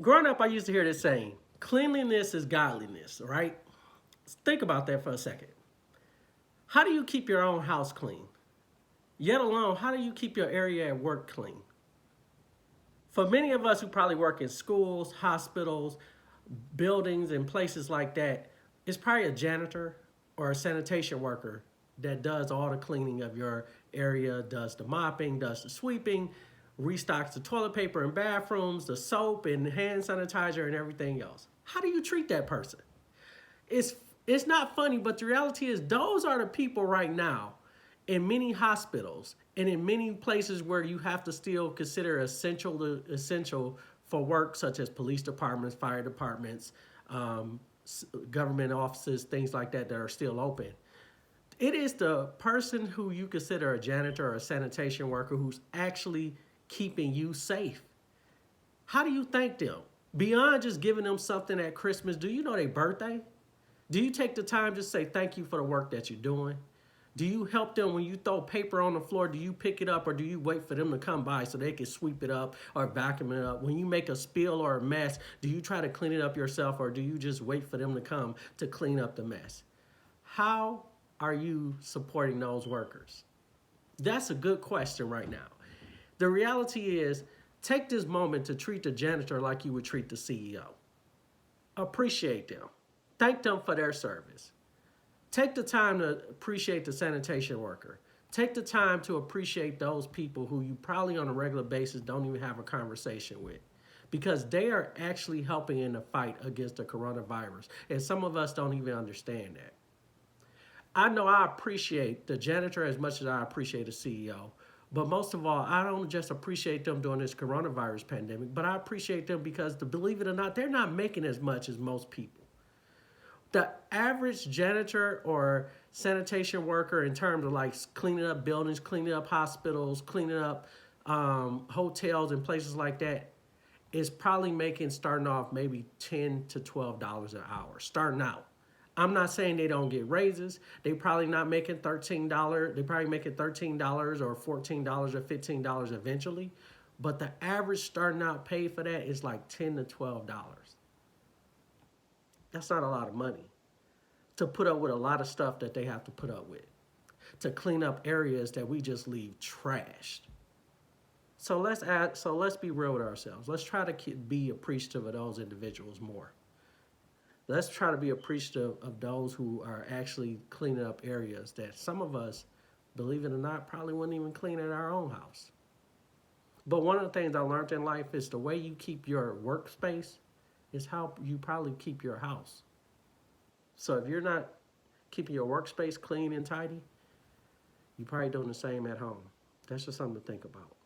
Growing up, I used to hear this saying, cleanliness is godliness, right? Think about that for a second. How do you keep your own house clean? Yet alone, how do you keep your area at work clean? For many of us who probably work in schools, hospitals, buildings, and places like that, it's probably a janitor or a sanitation worker that does all the cleaning of your area, does the mopping, does the sweeping, restocks the toilet paper and bathrooms, the soap and hand sanitizer and everything else. How do you treat that person? It's it's not funny, but the reality is those are the people right now in many hospitals and in many places where you have to still consider essential for work, such as police departments, fire departments, um, government offices, things like that are still open. It is the person who you consider a janitor or a sanitation worker who's actually keeping you safe. How do you thank them? Beyond just giving them something at Christmas, do you know their birthday? Do you take the time to say thank you for the work that you're doing? Do you help them when you throw paper on the floor? Do you pick it up or do you wait for them to come by so they can sweep it up or vacuum it up? When you make a spill or a mess, do you try to clean it up yourself or do you just wait for them to come to clean up the mess? How are you supporting those workers? That's a good question right now. The reality is, take this moment to treat the janitor like you would treat the CEO. Appreciate them. Thank them for their service. Take the time to appreciate the sanitation worker. Take the time to appreciate those people who you probably on a regular basis don't even have a conversation with because they are actually helping in the fight against the coronavirus. And some of us don't even understand that. I know I appreciate the janitor as much as I appreciate the CEO. But most of all, I don't just appreciate them during this coronavirus pandemic, but I appreciate them because, to believe it or not, they're not making as much as most people. The average janitor or sanitation worker, in terms of like cleaning up buildings, cleaning up hospitals, cleaning up hotels and places like that, is probably making, starting off, maybe $10 to $12 an hour starting out. I'm not saying they don't get raises. They probably not making $13. They probably making $13 or $14 or $15 eventually. But the average starting out pay for that is like $10 to $12. That's not a lot of money to put up with a lot of stuff that they have to put up with, to clean up areas that we just leave trashed. So let's be real with ourselves. Let's try to be appreciative of those individuals more. Let's try to be appreciative of those who are actually cleaning up areas that some of us, believe it or not, probably wouldn't even clean at our own house. But one of the things I learned in life is the way you keep your workspace is how you probably keep your house. So if you're not keeping your workspace clean and tidy, you're probably doing the same at home. That's just something to think about.